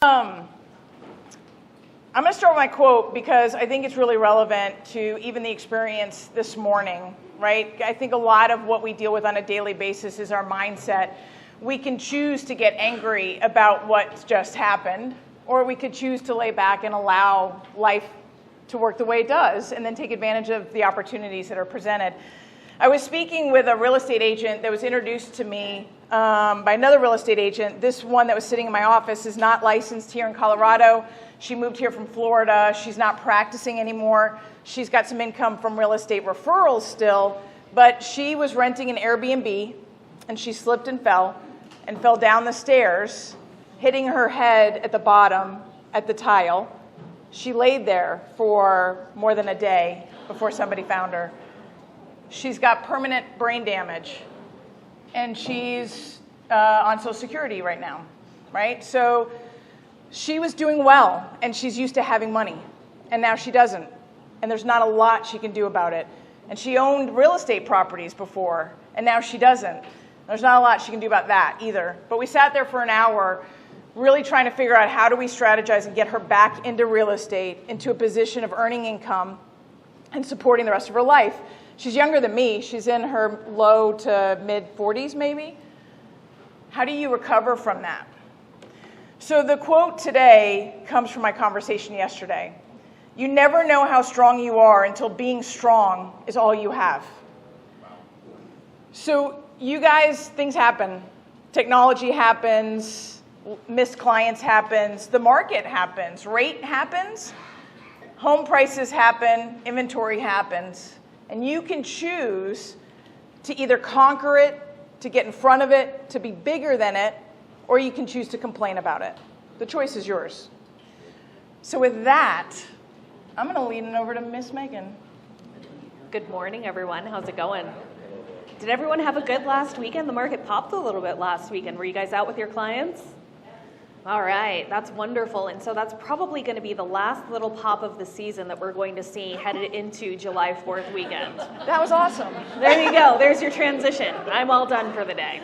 I'm going to start with my quote because I think it's really relevant to even the experience this morning, right? I think a lot of what we deal with on a daily basis is our mindset. We can choose to get angry about what's just happened, or we could choose to lay back and allow life to work the way it does and then take advantage of the opportunities that are presented. I was speaking with a real estate agent that was introduced to me by another real estate agent. This one that was sitting in my office is not licensed here in Colorado. She moved here from Florida. She's not practicing anymore. She's got some income from real estate referrals still, but she was renting an Airbnb, and she slipped and fell down the stairs, hitting her head at the bottom at the tile. She laid there for more than a day before somebody found her. She's got permanent brain damage, and she's on Social Security right now, right? So she was doing well, and she's used to having money, and now she doesn't, and there's not a lot she can do about it. And she owned real estate properties before, and now she doesn't. There's not a lot she can do about that either. But we sat there for an hour really trying to figure out how do we strategize and get her back into real estate, into a position of earning income and supporting the rest of her life. She's younger than me. She's in her low to mid 40s maybe. How do you recover from that? So the quote today comes from my conversation yesterday. You never know how strong you are until being strong is all you have. So you guys, things happen. Technology happens, missed clients happens, the market happens, rate happens, home prices happen, inventory happens. And you can choose to either conquer it, to get in front of it, to be bigger than it, or you can choose to complain about it. The choice is yours. So with that, I'm going to lead it over to Miss Megan. Good morning, everyone. How's it going? Did everyone have a good last weekend? The market popped a little bit last weekend. Were you guys out with your clients? All right, that's wonderful. And so that's probably going to be the last little pop of the season that we're going to see headed into July 4th weekend. That was awesome. There you go. There's your transition. I'm all done for the day.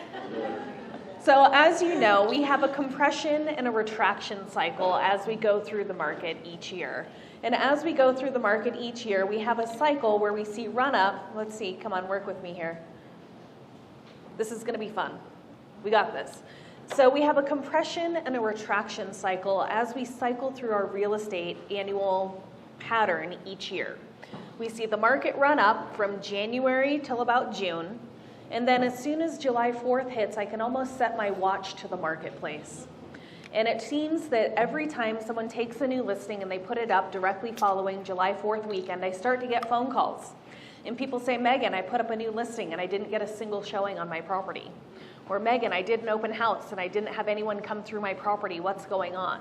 So as you know, we have a compression and a retraction cycle as we go through the market each year. And as we go through the market each year, we have a cycle where we see run up. Let's see, come on, work with me here. This is going to be fun. We got this. So we have a compression and a retraction cycle as we cycle through our real estate annual pattern each year. We see the market run up from January till about June. And then as soon as July 4th hits, I can almost set my watch to the marketplace. And it seems that every time someone takes a new listing and they put it up directly following July 4th weekend, I start to get phone calls. And people say, Megan, I put up a new listing and I didn't get a single showing on my property. Or Megan, I did an open house and I didn't have anyone come through my property. What's going on?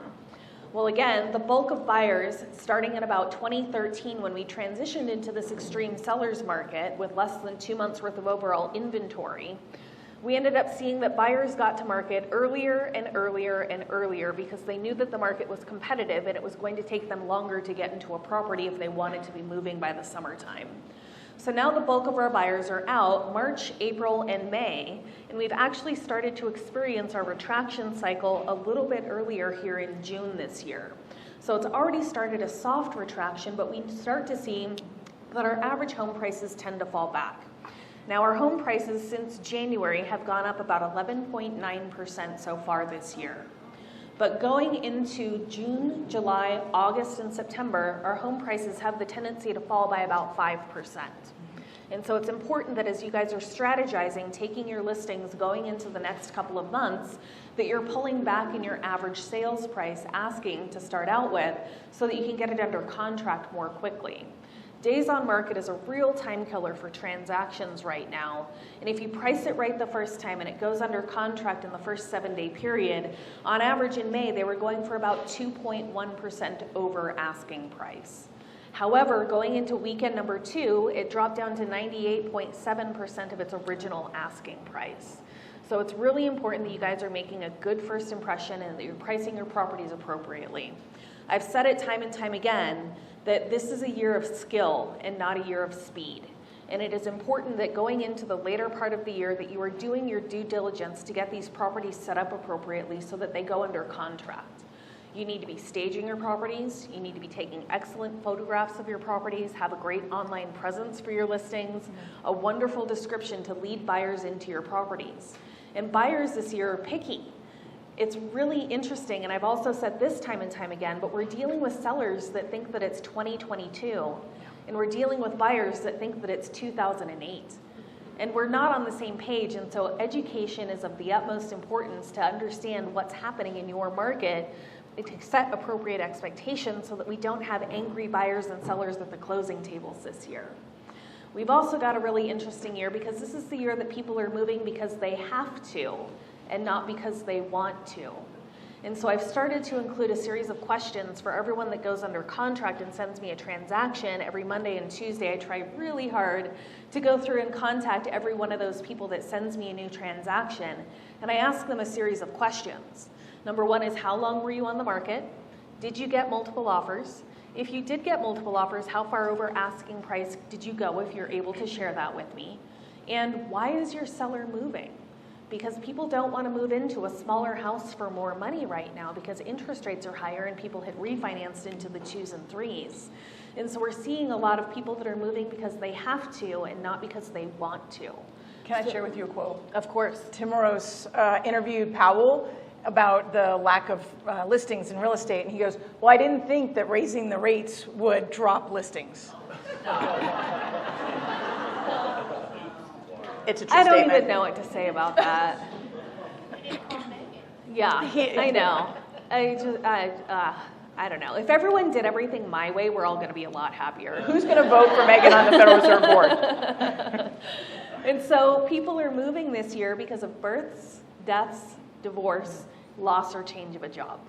Well, again, the bulk of buyers, starting in about 2013 when we transitioned into this extreme seller's market with less than 2 months worth of overall inventory, we ended up seeing that buyers got to market earlier and earlier and earlier because they knew that the market was competitive and it was going to take them longer to get into a property if they wanted to be moving by the summertime. So now the bulk of our buyers are out March, April, and May, and we've actually started to experience our retraction cycle a little bit earlier here in June this year. So it's already started a soft retraction, but we start to see that our average home prices tend to fall back. Now our home prices since January have gone up about 11.9% so far this year. But going into June, July, August, and September, our home prices have the tendency to fall by about 5%. And so it's important that as you guys are strategizing, taking your listings going into the next couple of months, that you're pulling back in your average sales price, asking to start out with, so that you can get it under contract more quickly. Days on market is a real time killer for transactions right now. And if you price it right the first time and it goes under contract in the first 7-day period, on average in May, they were going for about 2.1% over asking price. However, going into weekend number 2, it dropped down to 98.7% of its original asking price. So it's really important that you guys are making a good first impression and that you're pricing your properties appropriately. I've said it time and time again that this is a year of skill and not a year of speed. And it is important that going into the later part of the year that you are doing your due diligence to get these properties set up appropriately so that they go under contract. You need to be staging your properties. You need to be taking excellent photographs of your properties, have a great online presence for your listings, a wonderful description to lead buyers into your properties. And buyers this year are picky. It's really interesting, and I've also said this time and time again, but we're dealing with sellers that think that it's 2022, and we're dealing with buyers that think that it's 2008. And we're not on the same page, and so education is of the utmost importance to understand what's happening in your market, to set appropriate expectations so that we don't have angry buyers and sellers at the closing tables this year. We've also got a really interesting year because this is the year that people are moving because they have to and not because they want to. And so I've started to include a series of questions for everyone that goes under contract and sends me a transaction. Every Monday and Tuesday, I try really hard to go through and contact every one of those people that sends me a new transaction. And I ask them a series of questions. Number one is, how long were you on the market? Did you get multiple offers? If you did get multiple offers, how far over asking price did you go, if you're able to share that with me? And why is your seller moving? Because people don't want to move into a smaller house for more money right now because interest rates are higher and people had refinanced into the 2s and 3s. And so we're seeing a lot of people that are moving because they have to and not because they want to. Can I share with you a quote? Of course. Tim Rose interviewed Powell about the lack of listings in real estate, and he goes, well, I didn't think that raising the rates would drop listings. It's a true statement. I don't even know what to say about that. Yeah, I know. I don't know. If everyone did everything my way, we're all going to be a lot happier. Who's going to vote for Megan on the Federal Reserve Board? And so people are moving this year because of births, deaths, divorce, loss or change of a job.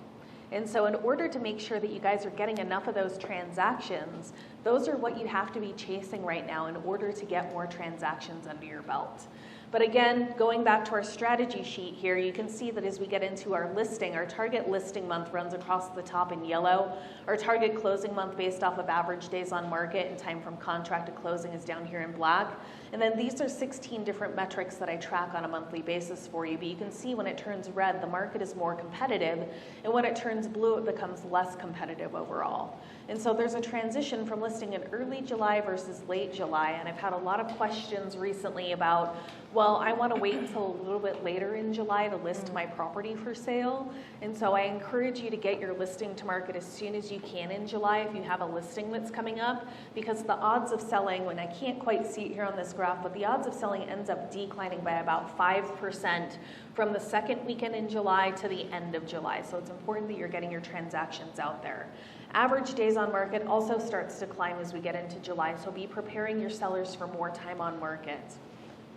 And so in order to make sure that you guys are getting enough of those transactions, those are what you have to be chasing right now in order to get more transactions under your belt. But again, going back to our strategy sheet here, you can see that as we get into our listing, our target listing month runs across the top in yellow. Our target closing month based off of average days on market and time from contract to closing is down here in black. And then these are 16 different metrics that I track on a monthly basis for you. But you can see when it turns red, the market is more competitive. And when it turns blue, it becomes less competitive overall. And so there's a transition from listing in early July versus late July. And I've had a lot of questions recently about, well, I want to wait until a little bit later in July to list my property for sale. And so I encourage you to get your listing to market as soon as you can in July if you have a listing that's coming up, because the odds of selling, when I can't quite see it here on this graph, but the odds of selling ends up declining by about 5% from the second weekend in July to the end of July. So it's important that you're getting your transactions out there. Average days on market also starts to climb as we get into July, so be preparing your sellers for more time on market.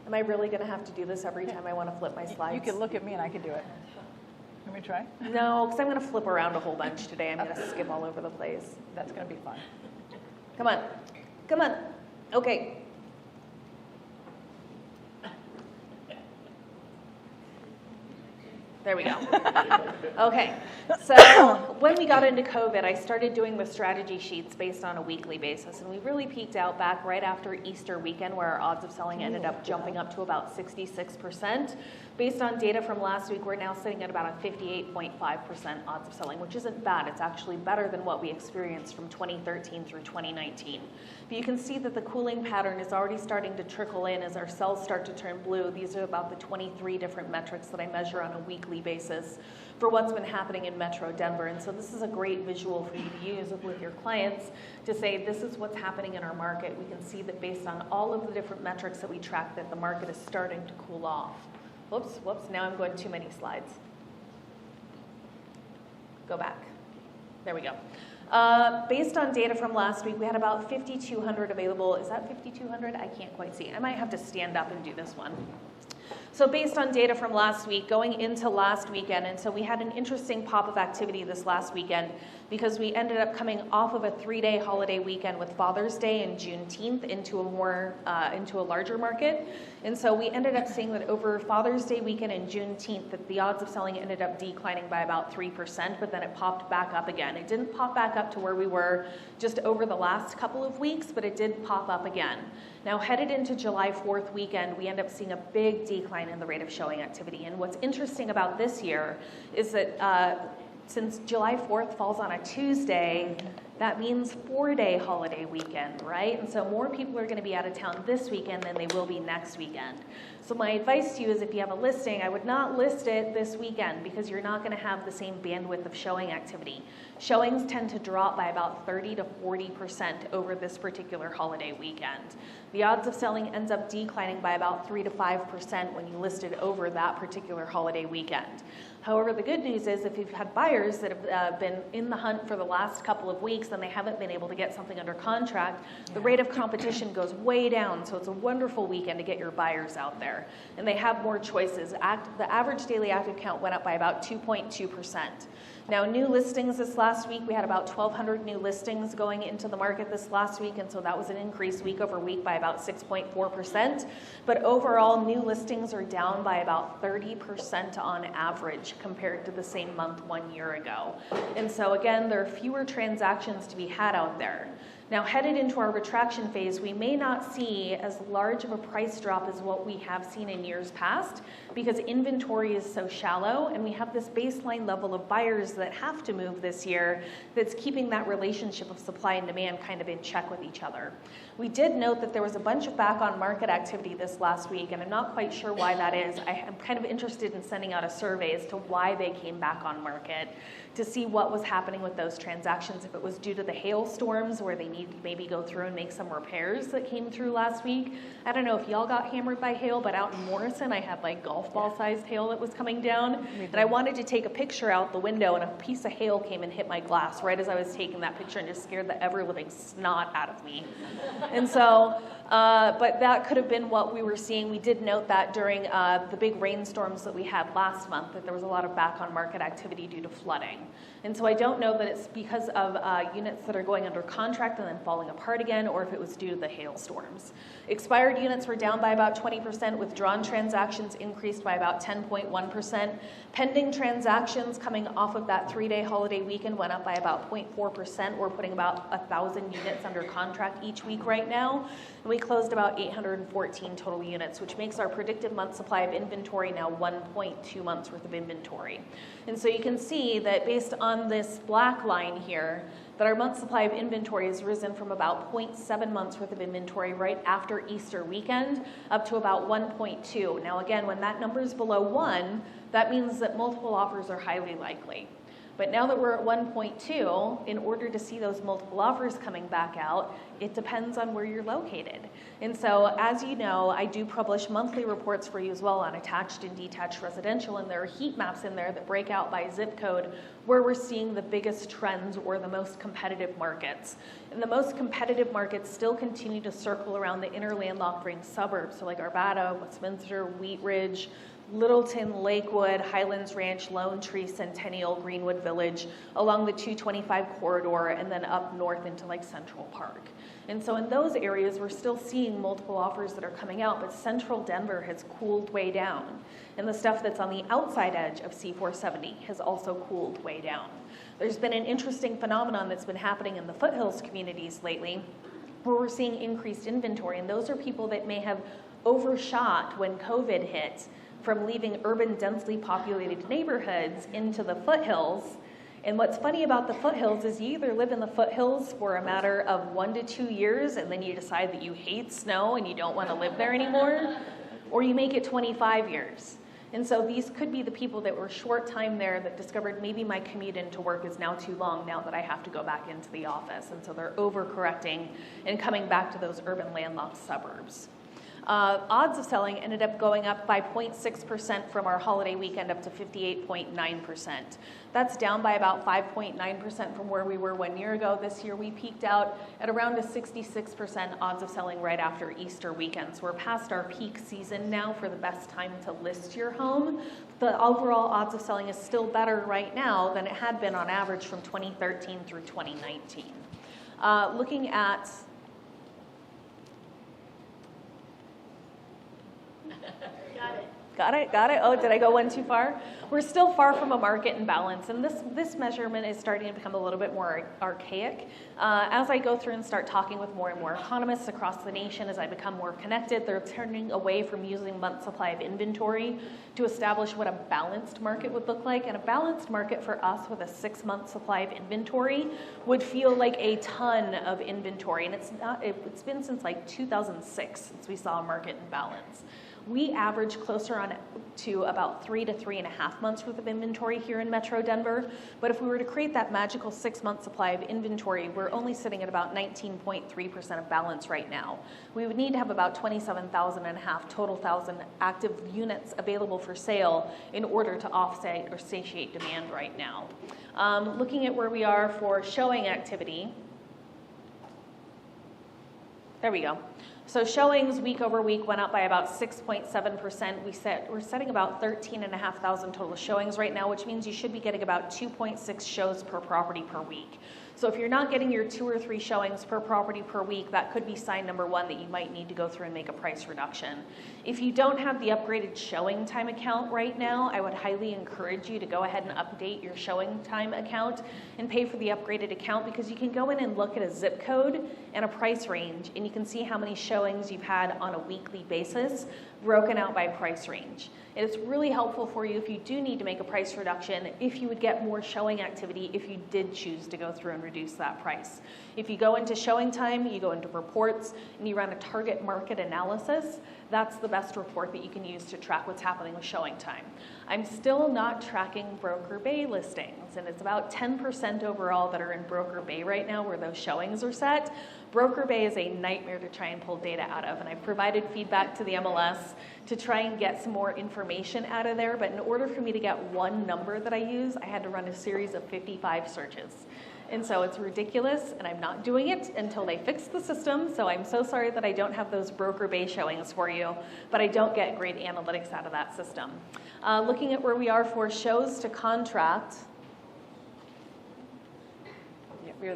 Am I really going to have to do this every time I want to flip my slides? You can look at me and I can do it. Let me try. No, because I'm going to flip around a whole bunch today. I'm going to skim all over the place. That's going to be fun. Come on. Come on. Okay. There we go. Okay, so when we got into COVID, I started doing the strategy sheets based on a weekly basis, and we really peaked out back right after Easter weekend, where our odds of selling ended up jumping up to about 66%. Based on data from last week, we're now sitting at about a 58.5% odds of selling, which isn't bad. It's actually better than what we experienced from 2013 through 2019. But you can see that the cooling pattern is already starting to trickle in as our cells start to turn blue. These are about the 23 different metrics that I measure on a weekly basis for what's been happening in Metro Denver. And so this is a great visual for you to use with your clients to say, this is what's happening in our market. We can see that based on all of the different metrics that we track, that the market is starting to cool off. Whoops, now I'm going too many slides. Go back. There we go. Based on data from last week, we had about 5,200 available. Is that 5,200? I can't quite see. I might have to stand up and do this one. So based on data from last week, going into last weekend, and so we had an interesting pop of activity this last weekend because we ended up coming off of a 3-day holiday weekend with Father's Day and Juneteenth into a larger market. And so we ended up seeing that over Father's Day weekend and Juneteenth, that the odds of selling ended up declining by about 3%, but then it popped back up again. It didn't pop back up to where we were just over the last couple of weeks, but it did pop up again. Now, headed into July 4th weekend, we end up seeing a big decline in the rate of showing activity. And what's interesting about this year is that since July 4th falls on a Tuesday, that means 4-day holiday weekend, right? And so more people are going to be out of town this weekend than they will be next weekend. So my advice to you is if you have a listing, I would not list it this weekend because you're not going to have the same bandwidth of showing activity. Showings tend to drop by about 30 to 40% over this particular holiday weekend. The odds of selling ends up declining by about 3 to 5% when you list it over that particular holiday weekend. However, the good news is if you've had buyers that have been in the hunt for the last couple of weeks and they haven't been able to get something under contract, the rate of competition goes way down. So it's a wonderful weekend to get your buyers out there. And they have more choices. The average daily active count went up by about 2.2%. Now, new listings this last week, we had about 1,200 new listings going into the market this last week, and so that was an increase week over week by about 6.4%. But overall, new listings are down by about 30% on average compared to the same month 1 year ago. And so again, there are fewer transactions to be had out there. Now, headed into our retraction phase, we may not see as large of a price drop as what we have seen in years past because inventory is so shallow and we have this baseline level of buyers that have to move this year that's keeping that relationship of supply and demand kind of in check with each other. We did note that there was a bunch of back on market activity this last week, and I'm not quite sure why that is. I am kind of interested in sending out a survey as to why they came back on market to see what was happening with those transactions, if it was due to the hailstorms where they need to maybe go through and make some repairs that came through last week. I don't know if y'all got hammered by hail, but out in Morrison, I had like golf ball sized hail that was coming down. And I wanted to take a picture out the window and a piece of hail came and hit my glass right as I was taking that picture and just scared the ever-living snot out of me. And so, but that could have been what we were seeing. We did note that during the big rainstorms that we had last month, that there was a lot of back on market activity due to flooding. And so I don't know that it's because of units that are going under contract and then falling apart again, or if it was due to the hailstorms. Expired units were down by about 20%, withdrawn transactions increased by about 10.1%. Pending transactions coming off of that 3-day holiday weekend went up by about 0.4%. We're putting about 1,000 units under contract each week right now. And we closed about 814 total units, which makes our predicted month supply of inventory now 1.2 months worth of inventory. And so you can see that based on this black line here, that our month supply of inventory has risen from about 0.7 months worth of inventory right after Easter weekend up to about 1.2. Now again, when that number is below 1, that means that multiple offers are highly likely. But now that we're at 1.2, in order to see those multiple offers coming back out, it depends on where you're located. And so, as you know, I do publish monthly reports for you as well on attached and detached residential, and there are heat maps in there that break out by zip code where we're seeing the biggest trends or the most competitive markets. And the most competitive markets still continue to circle around the inner landlocked ring suburbs, so like Arvada, Westminster, Wheat Ridge, Littleton, Lakewood, Highlands Ranch, Lone Tree, Centennial, Greenwood Village, along the 225 corridor, and then up north into like Central Park. And so in those areas, we're still seeing multiple offers that are coming out, but central Denver has cooled way down. And the stuff that's on the outside edge of C470 has also cooled way down. There's been an interesting phenomenon that's been happening in the foothills communities lately, where we're seeing increased inventory, and those are people that may have overshot when COVID hit from leaving urban, densely populated neighborhoods into the foothills. And what's funny about the foothills is you either live in the foothills for a matter of 1 to 2 years and then you decide that you hate snow and you don't want to live there anymore, or you make it 25 years. And so these could be the people that were short time there that discovered maybe my commute into work is now too long now that I have to go back into the office. And so they're overcorrecting and coming back to those urban landlocked suburbs. Odds of selling ended up going up by 0.6% from our holiday weekend up to 58.9%. That's down by about 5.9% from where we were 1 year ago. This year we peaked out at around a 66% odds of selling right after Easter weekend. So we're past our peak season now for the best time to list your home. The overall odds of selling is still better right now than it had been on average from 2013 through 2019. Looking at Got it. Oh, did I go one too far? We're still far from a market in balance, and this measurement is starting to become a little bit more archaic. As I go through and start talking with more and more economists across the nation, as I become more connected, they're turning away from using month supply of inventory to establish what a balanced market would look like. And a balanced market for us with a 6-month supply of inventory would feel like a ton of inventory, and it's been since like 2006 since we saw a market in balance. We average closer on to about 3 to 3.5 months worth of inventory here in Metro Denver. But if we were to create that magical 6-month supply of inventory, we're only sitting at about 19.3% of balance right now. We would need to have about 27,500 total thousand active units available for sale in order to offset or satiate demand right now. Looking at where we are for showing activity, there we go. So showings week over week went up by about 6.7%. We're setting about 13,500 total showings right now, which means you should be getting about 2.6 shows per property per week. So if you're not getting your 2 or 3 showings per property per week, that could be sign number 1 that you might need to go through and make a price reduction. If you don't have the upgraded showing time account right now, I would highly encourage you to go ahead and update your showing time account and pay for the upgraded account, because you can go in and look at a zip code and a price range, and you can see how many showings you've had on a weekly basis broken out by price range. And it's really helpful for you if you do need to make a price reduction, if you would get more showing activity if you did choose to go through and reduce that price. If you go into showing time, you go into reports, and you run a target market analysis, that's the best report that you can use to track what's happening with showing time. I'm still not tracking broker bay listings, and it's about 10% overall that are in broker bay right now where those showings are set. Broker bay is a nightmare to try and pull data out of, and I've provided feedback to the MLS to try and get some more information out of there, but in order for me to get one number that I use, I had to run a series of 55 searches. And so it's ridiculous, and I'm not doing it until they fix the system, so I'm so sorry that I don't have those broker bay showings for you, but I don't get great analytics out of that system. Looking at where we are for shows to contract. Yep, you're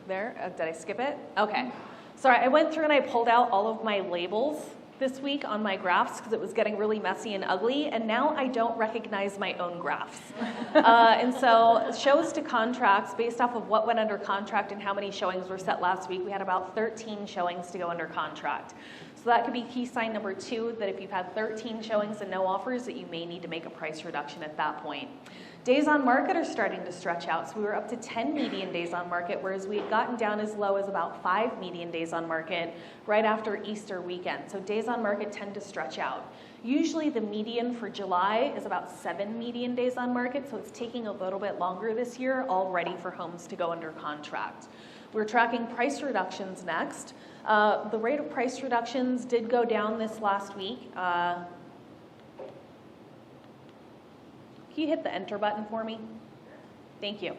there. Did I skip it? Okay. Sorry, I went through and I pulled out all of my labels this week on my graphs because it was getting really messy and ugly, and now I don't recognize my own graphs. And so shows to contracts, based off of what went under contract and how many showings were set last week, we had about 13 showings to go under contract. So that could be key sign number 2, that if you've had 13 showings and no offers, that you may need to make a price reduction at that point. Days on market are starting to stretch out. So we were up to 10 median days on market, whereas we had gotten down as low as about 5 median days on market right after Easter weekend. So days on market tend to stretch out. Usually the median for July is about 7 median days on market, so it's taking a little bit longer this year already for homes to go under contract. We're tracking price reductions next. The rate of price reductions did go down this last week. Can you hit the enter button for me? Thank you.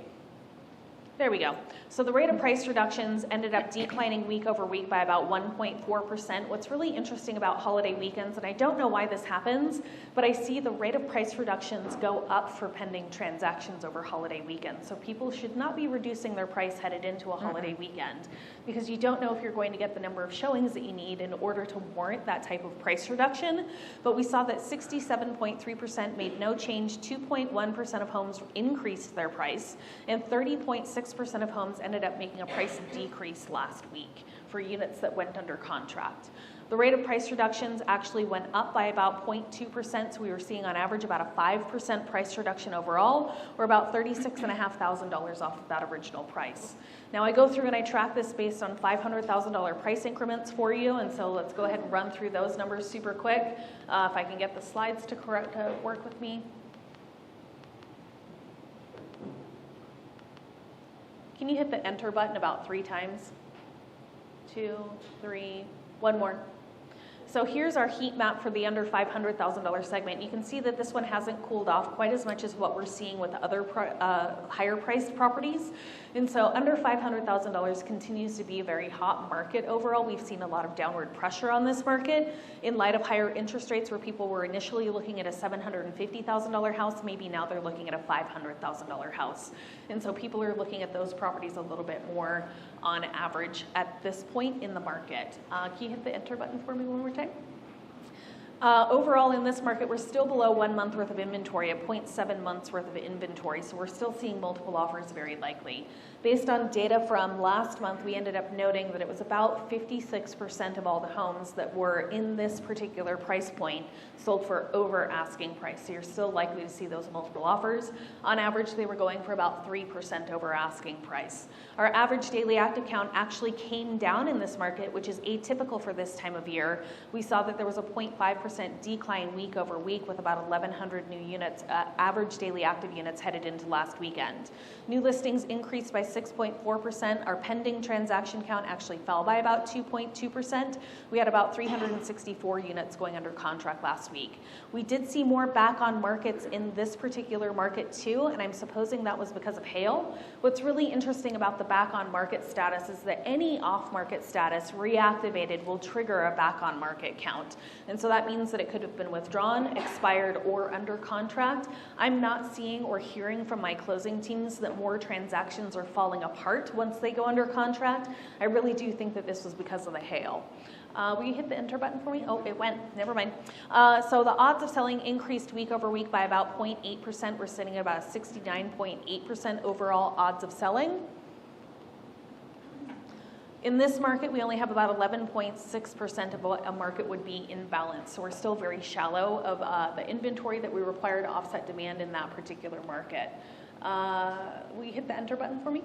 There we go. So the rate of price reductions ended up declining week over week by about 1.4%. What's really interesting about holiday weekends, and I don't know why this happens, but I see the rate of price reductions go up for pending transactions over holiday weekends. So people should not be reducing their price headed into a holiday weekend, because you don't know if you're going to get the number of showings that you need in order to warrant that type of price reduction. But we saw that 67.3% made no change, 2.1% of homes increased their price, and 30.6% of homes ended up making a price decrease last week for units that went under contract. The rate of price reductions actually went up by about 0.2%, so we were seeing on average about a 5% price reduction overall, or about $36,500 off of that original price. Now I go through and I track this based on $500,000 price increments for you, and so let's go ahead and run through those numbers super quick. If I can get the slides to work with me. Can you hit the enter button about 3 times? 2, 3, 1 more. So here's our heat map for the under $500,000 segment. You can see that this one hasn't cooled off quite as much as what we're seeing with other higher priced properties. And so under $500,000 continues to be a very hot market overall. We've seen a lot of downward pressure on this market in light of higher interest rates, where people were initially looking at a $750,000 house. Maybe now they're looking at a $500,000 house. And so people are looking at those properties a little bit more on average at this point in the market. Can you hit the enter button for me one more time? Overall in this market, we're still below 1 month worth of inventory at 0.7 months worth of inventory, so we're still seeing multiple offers very likely. Based on data from last month, we ended up noting that it was about 56% of all the homes that were in this particular price point sold for over asking price. So you're still likely to see those multiple offers. On average, they were going for about 3% over asking price. Our average daily active count actually came down in this market, which is atypical for this time of year. We saw that there was a 0.5% decline week over week with about 1,100 new units, average daily active units headed into last weekend. New listings increased by 6.4%. Our pending transaction count actually fell by about 2.2%. We had about 364 units going under contract last week. We did see more back on markets in this particular market too, and I'm supposing that was because of hail. What's really interesting about the back on market status is that any off market status reactivated will trigger a back on market count. And so that means that it could have been withdrawn, expired, or under contract. I'm not seeing or hearing from my closing teams that more transactions are falling apart once they go under contract. I really do think that this was because of the hail. Will you hit the enter button for me? Oh, it went. Never mind. So the odds of selling increased week over week by about 0.8%. We're sitting at about 69.8% overall odds of selling. In this market, we only have about 11.6% of what a market would be in balance. So we're still very shallow of the inventory that we require to offset demand in that particular market. Will you hit the enter button for me?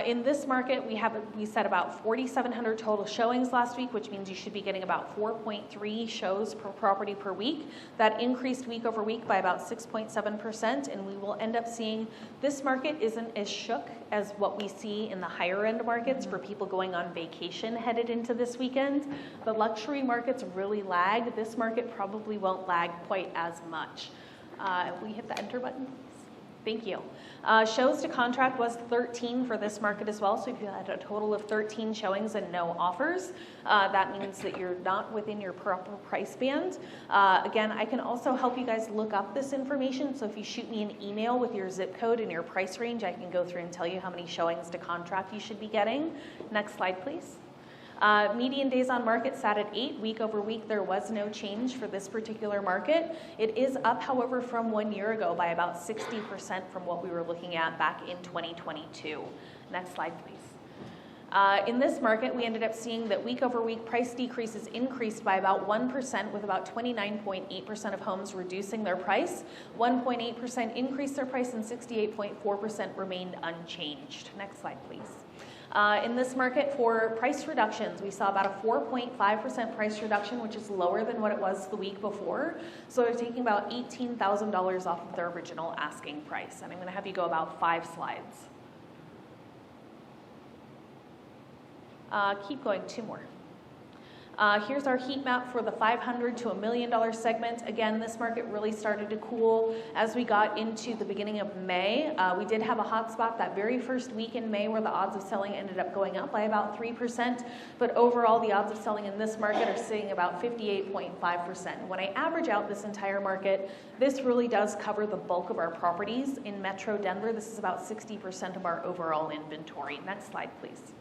In this market, we set about 4,700 total showings last week, which means you should be getting about 4.3 shows per property per week. That increased week over week by about 6.7%, and we will end up seeing this market isn't as shook as what we see in the higher end markets for people going on vacation headed into this weekend. The luxury markets really lag. This market probably won't lag quite as much. Will you hit the enter button? Thank you. Shows to contract was 13 for this market as well. So if you had a total of 13 showings and no offers, that means that you're not within your proper price band. Again, I can also help you guys look up this information. So if you shoot me an email with your zip code and your price range, I can go through and tell you how many showings to contract you should be getting. Next slide, please. Median days on market sat at 8. Week over week, there was no change for this particular market. It is up, however, from 1 year ago by about 60% from what we were looking at back in 2022. Next slide, please. In this market, we ended up seeing that week over week price decreases increased by about 1%, with about 29.8% of homes reducing their price. 1.8% increased their price, and 68.4% remained unchanged. Next slide, please. In this market, for price reductions, we saw about a 4.5% price reduction, which is lower than what it was the week before. So they're taking about $18,000 off of their original asking price. And I'm going to have you go about 5 slides. Keep going, 2 more. Here's our heat map for the $500 to $1 million segment. Again, this market really started to cool as we got into the beginning of May. We did have a hot spot that very first week in May where the odds of selling ended up going up by about 3%. But overall, the odds of selling in this market are sitting about 58.5%. When I average out this entire market, this really does cover the bulk of our properties in Metro Denver. This is about 60% of our overall inventory. Next slide, please.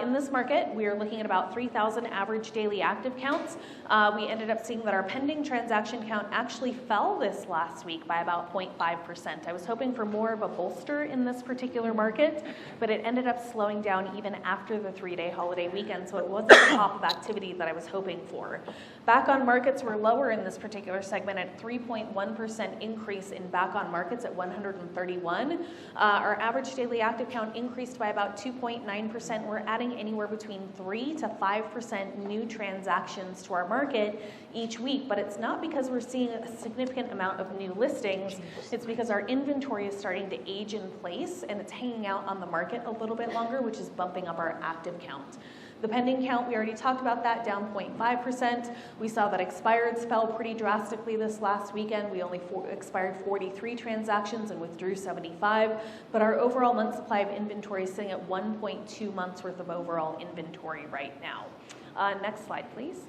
In this market, we are looking at about 3,000 average daily active counts. We ended up seeing that our pending transaction count actually fell this last week by about 0.5%. I was hoping for more of a bolster in this particular market, but it ended up slowing down even after the 3-day holiday weekend, so it wasn't the top of activity that I was hoping for. Back on markets were lower in this particular segment at 3.1% increase in back on markets at 131. Our average daily active count increased by about 2.9%. We're adding anywhere between 3 to 5% new transactions to our market each week, but it's not because we're seeing a significant amount of new listings. It's because our inventory is starting to age in place and it's hanging out on the market a little bit longer, which is bumping up our active count. The pending count, we already talked about that, down 0.5%. We saw that expireds fell pretty drastically this last weekend. We only expired 43 transactions and withdrew 75. But our overall month supply of inventory is sitting at 1.2 months worth of overall inventory right now. Next slide, please.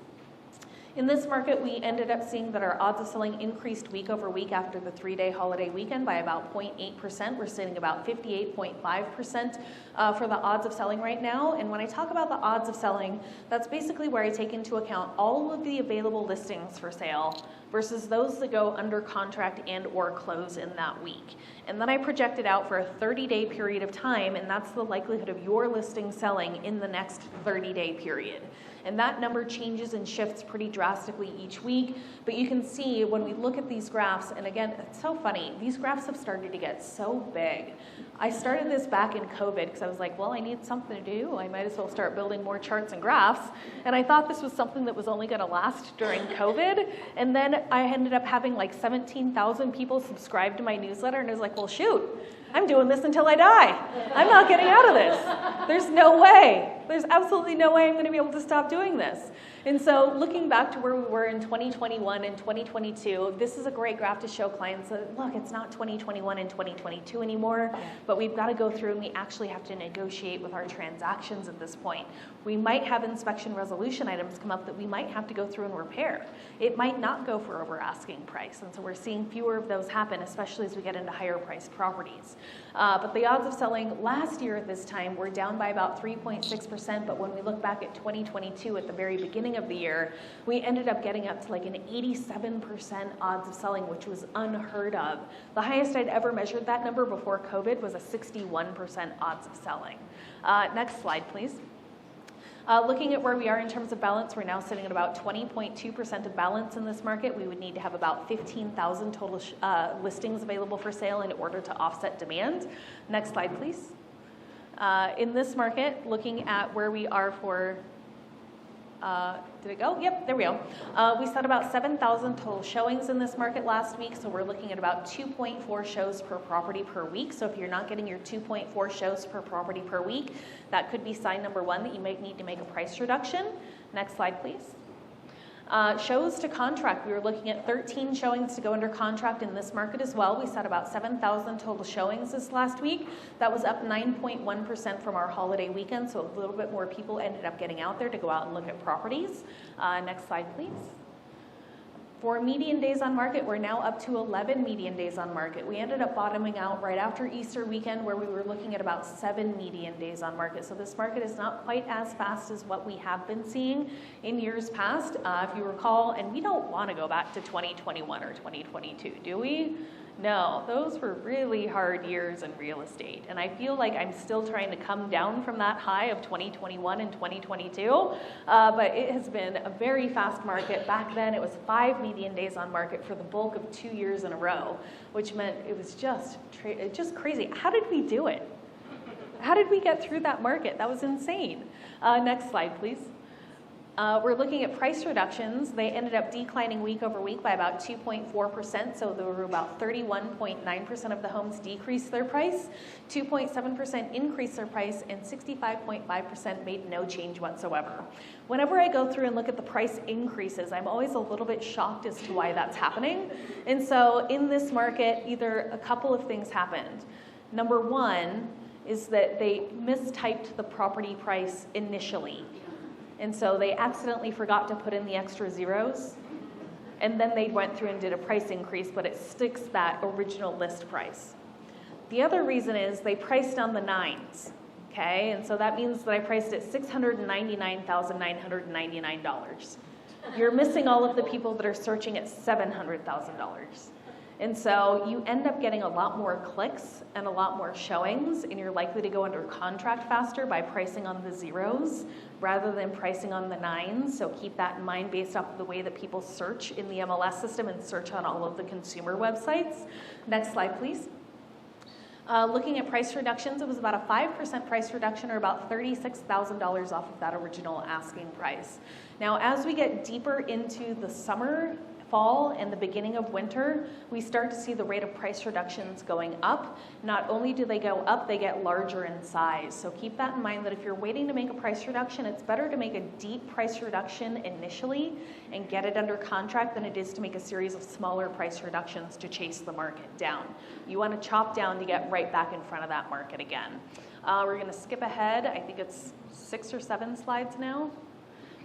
In this market, we ended up seeing that our odds of selling increased week over week after the 3-day holiday weekend by about 0.8%. We're sitting about 58.5% for the odds of selling right now. And when I talk about the odds of selling, that's basically where I take into account all of the available listings for sale versus those that go under contract and or close in that week. And then I project it out for a 30-day period of time, and that's the likelihood of your listing selling in the next 30-day period. And that number changes and shifts pretty drastically each week. But you can see when we look at these graphs, and again, it's so funny, these graphs have started to get so big. I started this back in COVID because I was like, well, I need something to do. I might as well start building more charts and graphs. And I thought this was something that was only going to last during COVID. And then I ended up having like 17,000 people subscribe to my newsletter. And I was like, well, shoot, I'm doing this until I die. I'm not getting out of this. There's no way. There's absolutely no way I'm going to be able to stop doing this. And so looking back to where we were in 2021 and 2022, this is a great graph to show clients that, look, it's not 2021 and 2022 anymore, but we've got to go through and we actually have to negotiate with our transactions at this point. We might have inspection resolution items come up that we might have to go through and repair. It might not go for over asking price, and so we're seeing fewer of those happen, especially as we get into higher priced properties. But the odds of selling last year at this time were down by about 3.6%, but when we look back at 2022 at the very beginning of the year, we ended up getting up to like an 87% odds of selling, which was unheard of. The highest I'd ever measured that number before COVID was a 61% odds of selling. Next slide, please. Looking at where we are in terms of balance, we're now sitting at about 20.2% of balance in this market. We would need to have about 15,000 total listings available for sale in order to offset demand. Next slide, please. In this market, looking at where we are for, did it go? Yep, there we go. We set about 7,000 total showings in this market last week, so we're looking at about 2.4 shows per property per week. So if you're not getting your 2.4 shows per property per week, that could be sign number one that you might need to make a price reduction. Next slide, please. Shows to contract, we were looking at 13 showings to go under contract in this market as well. We set about 7,000 total showings this last week. That was up 9.1% from our holiday weekend, so a little bit more people ended up getting out there to go out and look at properties. Next slide, please. For median days on market, we're now up to 11 median days on market. We ended up bottoming out right after Easter weekend where we were looking at about 7 median days on market. So this market is not quite as fast as what we have been seeing in years past. If you recall, and we don't want to go back to 2021 or 2022, do we? No, those were really hard years in real estate. And I feel like I'm still trying to come down from that high of 2021 and 2022. But it has been a very fast market. Back then, it was 5 median days on market for the bulk of 2 years in a row, which meant it was just crazy. How did we do it? How did we get through that market? That was insane. Next slide, please. We're looking at price reductions. They ended up declining week over week by about 2.4%, so there were about 31.9% of the homes decreased their price, 2.7% increased their price, and 65.5% made no change whatsoever. Whenever I go through and look at the price increases, I'm always a little bit shocked as to why that's happening. And so in this market, either a couple of things happened. Number one is that they mistyped the property price initially. And so they accidentally forgot to put in the extra zeros. And then they went through and did a price increase, but it sticks that original list price. The other reason is they priced on the 9s. Okay, and so that means that I priced it $699,999. You're missing all of the people that are searching at $700,000. And so you end up getting a lot more clicks and a lot more showings, and you're likely to go under contract faster by pricing on the zeros rather than pricing on the 9s. So keep that in mind based off of the way that people search in the MLS system and search on all of the consumer websites. Next slide, please. Looking at price reductions, it was about a 5% price reduction or about $36,000 off of that original asking price. Now, as we get deeper into the summer, fall, and the beginning of winter, we start to see the rate of price reductions going up. Not only do they go up, they get larger in size. So keep that in mind that if you're waiting to make a price reduction, it's better to make a deep price reduction initially and get it under contract than it is to make a series of smaller price reductions to chase the market down. You want to chop down to get right back in front of that market again. We're going to skip ahead. I think it's 6 or 7 slides now.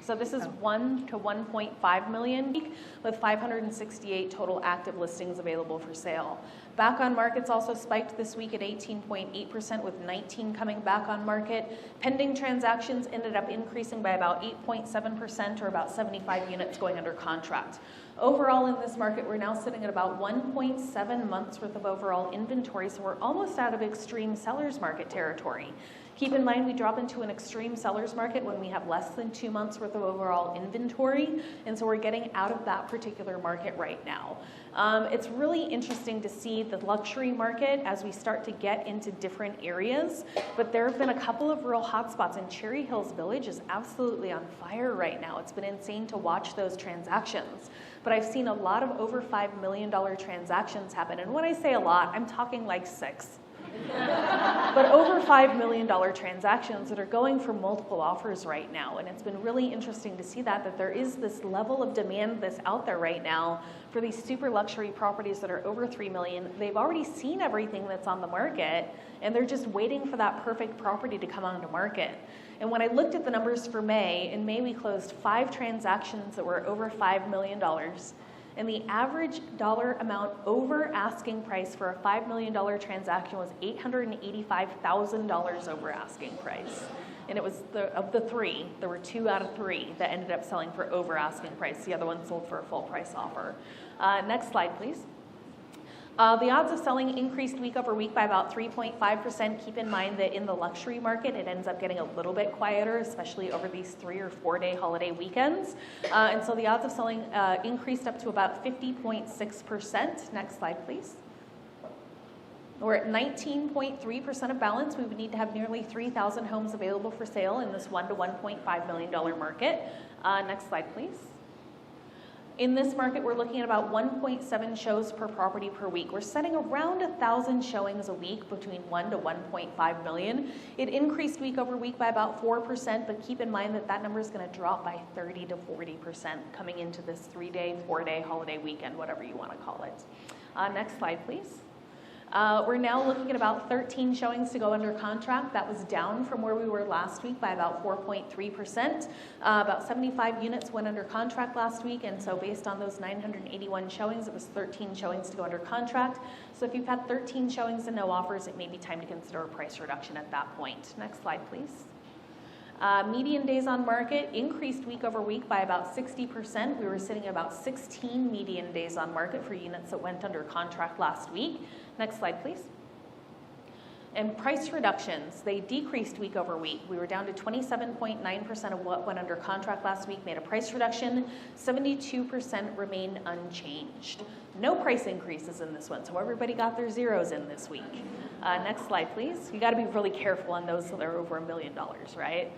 So this is 1 to 1.5 million with 568 total active listings available for sale. Back on market's also spiked this week at 18.8% with 19 coming back on market. Pending transactions ended up increasing by about 8.7% or about 75 units going under contract. Overall in this market, we're now sitting at about 1.7 months worth of overall inventory, so we're almost out of extreme seller's market territory. Keep in mind, we drop into an extreme seller's market when we have less than 2 months worth of overall inventory, and so we're getting out of that particular market right now. It's really interesting to see the luxury market as we start to get into different areas, but there have been a couple of real hot spots, and Cherry Hills Village is absolutely on fire right now. It's been insane to watch those transactions. But I've seen a lot of over $5 million transactions happen, and when I say a lot, I'm talking like 6. But over $5 million transactions that are going for multiple offers right now. And it's been really interesting to see that there is this level of demand that's out there right now for these super luxury properties that are over $3 million. They've already seen everything that's on the market, and they're just waiting for that perfect property to come onto market. And when I looked at the numbers for May, in May we closed 5 transactions that were over $5 million. And the average dollar amount over asking price for a $5 million transaction was $885,000 over asking price. And it was of the 3, there were 2 out of 3 that ended up selling for over asking price. The other one sold for a full price offer. Next slide, please. The odds of selling increased week over week by about 3.5%. Keep in mind that in the luxury market, it ends up getting a little bit quieter, especially over these 3 or 4 day holiday weekends. And so the odds of selling increased up to about 50.6%. Next slide, please. We're at 19.3% of balance. We would need to have nearly 3,000 homes available for sale in this $1 to $1.5 million market. Next slide, please. In this market, we're looking at about 1.7 shows per property per week. We're setting around 1,000 showings a week between 1 to 1.5 million. It increased week over week by about 4%, but keep in mind that that number is going to drop by 30 to 40% coming into this 3-day, 4-day holiday weekend, whatever you want to call it. Next slide, please. We're now looking at about 13 showings to go under contract. That was down from where we were last week by about 4.3%. About 75 units went under contract last week, and so based on those 981 showings, it was 13 showings to go under contract. So if you've had 13 showings and no offers, it may be time to consider a price reduction at that point. Next slide, please. Median days on market increased week over week by about 60%. We were sitting at about 16 median days on market for units that went under contract last week. Next slide, please. And price reductions, they decreased week over week. We were down to 27.9% of what went under contract last week made a price reduction. 72% remain unchanged. No price increases in this one, so everybody got their zeros in this week. Next slide, please. You got to be really careful on those that are over $1 million, right?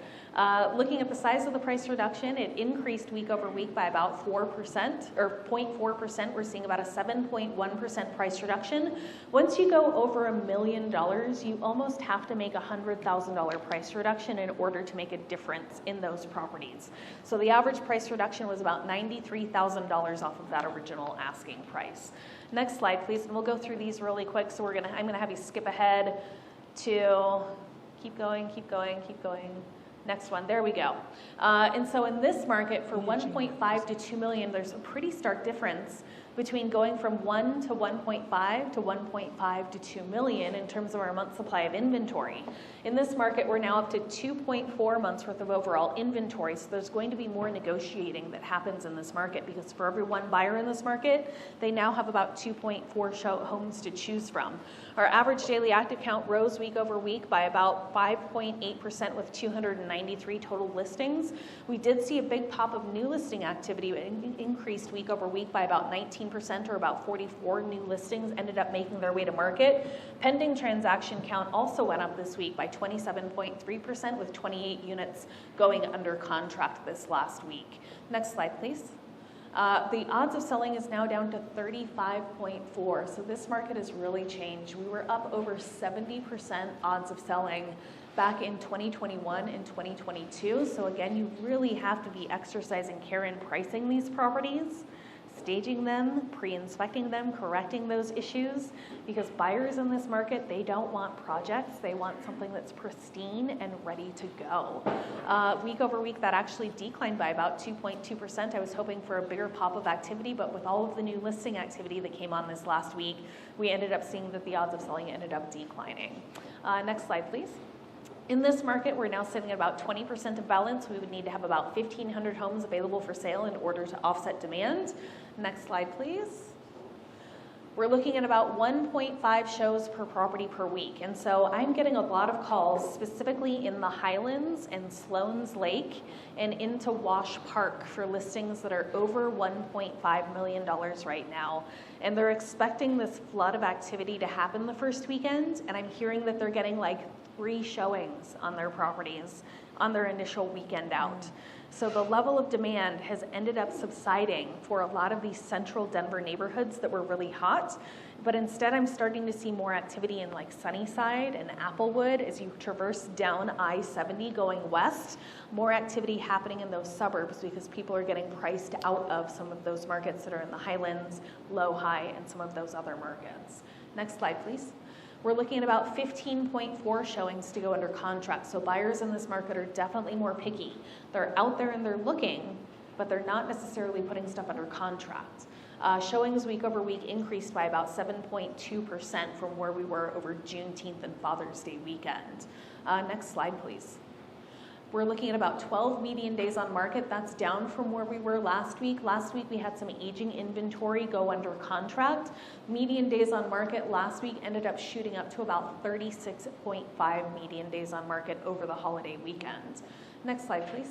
Looking at the size of the price reduction, it increased week over week by about 4%, or 0.4%. We're seeing about a 7.1% price reduction. Once you go over $1 million, you almost have to make a $100,000 price reduction in order to make a difference in those properties. So the average price reduction was about $93,000 off of that original asking price. Next slide, please, and we'll go through these really quick. So I'm gonna have you skip ahead to keep going. Next one, there we go. And so in this market, for 1.5 to 2 million, there's a pretty stark difference between going from 1 to 1.5 to 1.5 to 2 million in terms of our month supply of inventory. In this market, we're now up to 2.4 months worth of overall inventory, so there's going to be more negotiating that happens in this market because for every one buyer in this market, they now have about 2.4 homes to choose from. Our average daily active count rose week over week by about 5.8% with 293 total listings. We did see a big pop of new listing activity. It increased week over week by about 19%, or about 44 new listings ended up making their way to market. Pending transaction count also went up this week by 27.3% with 28 units going under contract this last week. Next slide, please. The odds of selling is now down to 35.4, so this market has really changed. We were up over 70% odds of selling back in 2021 and 2022, so again, you really have to be exercising care in pricing these properties. staging them, pre-inspecting them, correcting those issues, because buyers in this market, they don't want projects, they want something that's pristine and ready to go. Week over week, that actually declined by about 2.2%. I was hoping for a bigger pop of activity, but with all of the new listing activity that came on this last week, we ended up seeing that the odds of selling ended up declining. Next slide, please. In this market, we're now sitting at about 20% of balance. We would need to have about 1,500 homes available for sale in order to offset demand. Next slide, please. We're looking at about 1.5 shows per property per week. And so I'm getting a lot of calls specifically in the Highlands and Sloan's Lake and into Wash Park for listings that are over $1.5 million right now. And they're expecting this flood of activity to happen the first weekend. And I'm hearing that they're getting like 3 showings on their properties on their initial weekend out. So the level of demand has ended up subsiding for a lot of these central Denver neighborhoods that were really hot. But instead, I'm starting to see more activity in like Sunnyside and Applewood as you traverse down I-70 going west. More activity happening in those suburbs because people are getting priced out of some of those markets that are in the Highlands, Low High, and some of those other markets. Next slide, please. We're looking at about 15.4 showings to go under contract. So buyers in this market are definitely more picky. They're out there and they're looking, but they're not necessarily putting stuff under contract. Showings week over week increased by about 7.2% from where we were over Juneteenth and Father's Day weekend. Next slide, please. We're looking at about 12 median days on market. That's down from where we were last week. Last week we had some aging inventory go under contract. Median days on market last week ended up shooting up to about 36.5 median days on market over the holiday weekend. Next slide, please.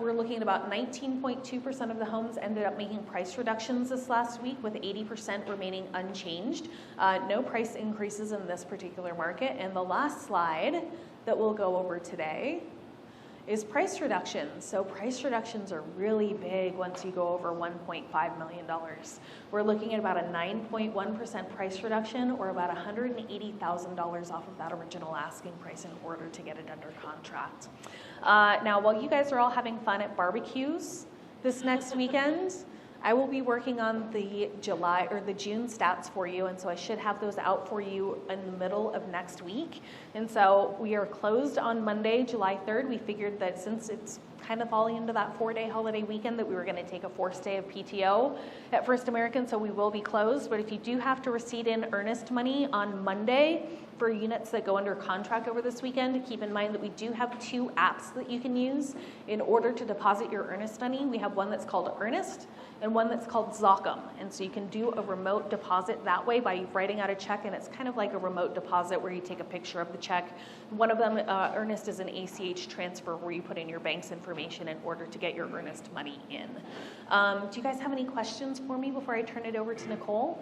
We're looking at about 19.2% of the homes ended up making price reductions this last week, with 80% remaining unchanged. No price increases in this particular market. And the last slide that we'll go over today is price reductions. So price reductions are really big once you go over $1.5 million. We're looking at about a 9.1% price reduction, or about $180,000 off of that original asking price in order to get it under contract. Now, while you guys are all having fun at barbecues this next weekend, I will be working on the July or the June stats for you, and so I should have those out for you in the middle of next week. And so we are closed on Monday, July 3rd. We figured that since it's kind of falling into that 4-day holiday weekend, that we were going to take a 4th day of PTO at First American, so we will be closed. But if you do have to receipt in earnest money on Monday for units that go under contract over this weekend, keep in mind that we do have 2 apps that you can use in order to deposit your earnest money. We have one that's called Earnest and one that's called Zocum. And so you can do a remote deposit that way by writing out a check, and it's kind of like a remote deposit where you take a picture of the check. One of them, Earnest, is an ACH transfer where you put in your bank's information in order to get your earnest money in. Do you guys have any questions for me before I turn it over to Nicole?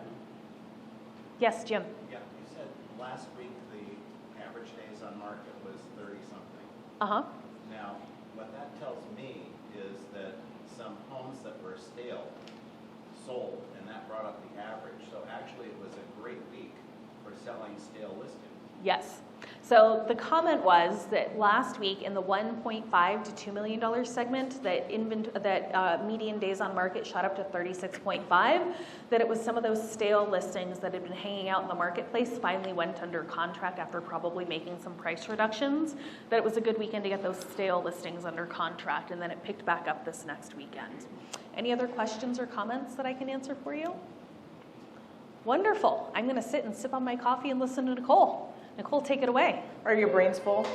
Yes, Jim? Yeah, you said last week the average days on market was 30-something. Uh-huh. Now, what that tells me is that some homes that were stale sold, and that brought up the average. So actually it was a great week for selling stale listings. Yes. So the comment was that last week in the $1.5 to $2 million segment, that median days on market shot up to 36.5, that it was some of those stale listings that had been hanging out in the marketplace finally went under contract after probably making some price reductions, that it was a good weekend to get those stale listings under contract, and then it picked back up this next weekend. Any other questions or comments that I can answer for you? Wonderful. I'm going to sit and sip on my coffee and listen to Nicole. Nicole, take it away. Are your brains full?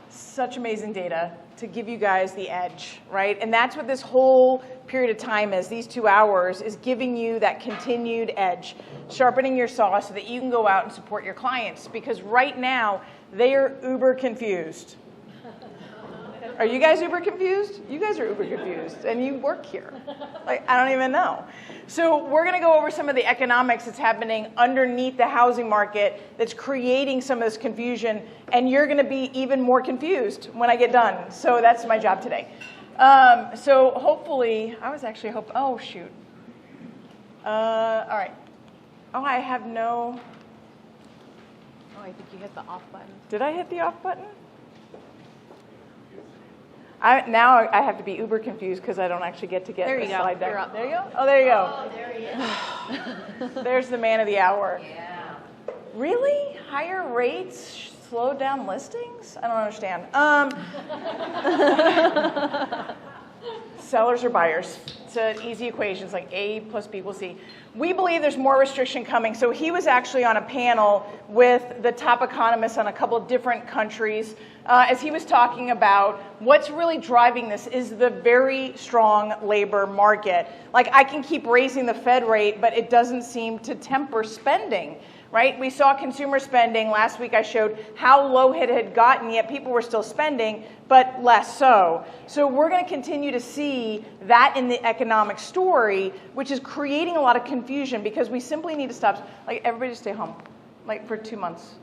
Such amazing data to give you guys the edge, right? And that's what this whole period of time is. These 2 hours is giving you that continued edge, sharpening your saw so that you can go out and support your clients, because right now they are uber confused. Are you guys uber confused? You guys are uber confused, and you work here. Like, I don't even know. So we're going to go over some of the economics that's happening underneath the housing market that's creating some of this confusion, and you're going to be even more confused when I get done. So that's my job today. So hopefully, I was actually hoping, oh, shoot. All right. Oh, I have no. Oh, I think you hit the off button. Did I hit the off button? Now I have to be uber confused because I don't actually get the slide deck. You're up. There you go. Oh, there you go. Oh, there he is. There's the man of the hour. Yeah. Really? Higher rates slow down listings? I don't understand. Sellers or buyers? It's an easy equation. It's like A plus B equals C. We believe there's more restriction coming. So he was actually on a panel with the top economists on a couple of different countries as he was talking about what's really driving this is the very strong labor market. Like, I can keep raising the Fed rate, but it doesn't seem to temper spending. Right? We saw consumer spending. Last week I showed how low it had gotten, yet people were still spending, but less so. So we're going to continue to see that in the economic story, which is creating a lot of confusion because we simply need to stop. Like, everybody just stay home, like, for 2 months.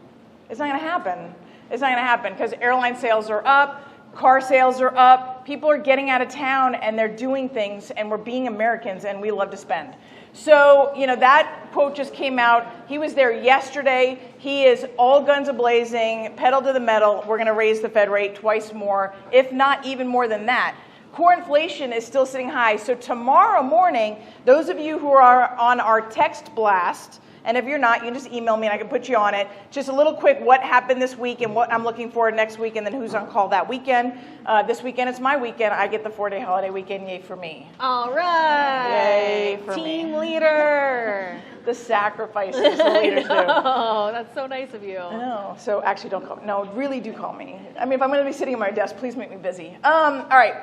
It's not going to happen. It's not going to happen because airline sales are up, car sales are up, people are getting out of town and they're doing things, and we're being Americans and we love to spend. So, that quote just came out. He was there yesterday. He is all guns a-blazing, pedal to the metal. We're going to raise the Fed rate twice more, if not even more than that. Core inflation is still sitting high. So tomorrow morning, those of you who are on our text blast, and if you're not, you can just email me and I can put you on it. Just a little quick what happened this week and what I'm looking for next week and then who's on call that weekend. This weekend is my weekend. I get the 4-day holiday weekend. Yay for me. All right. Yay for Team me. leader. The sacrifices the leaders do. Oh, that's so nice of you. I know. So actually don't call me. No, really do call me. I mean, if I'm going to be sitting at my desk, please make me busy. All right.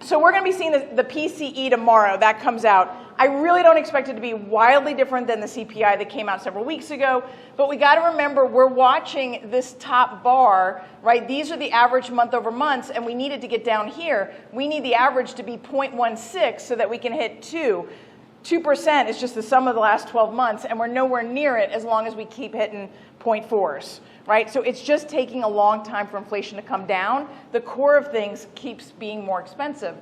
So we're going to be seeing the PCE tomorrow. That comes out. I really don't expect it to be wildly different than the CPI that came out several weeks ago. But we got to remember we're watching this top bar, right? These are the average month over months, and we need it to get down here. We need the average to be 0.16 so that we can hit 2. 2% is just the sum of the last 12 months, and we're nowhere near it as long as we keep hitting 0.4s. Right? So it's just taking a long time for inflation to come down. The core of things keeps being more expensive.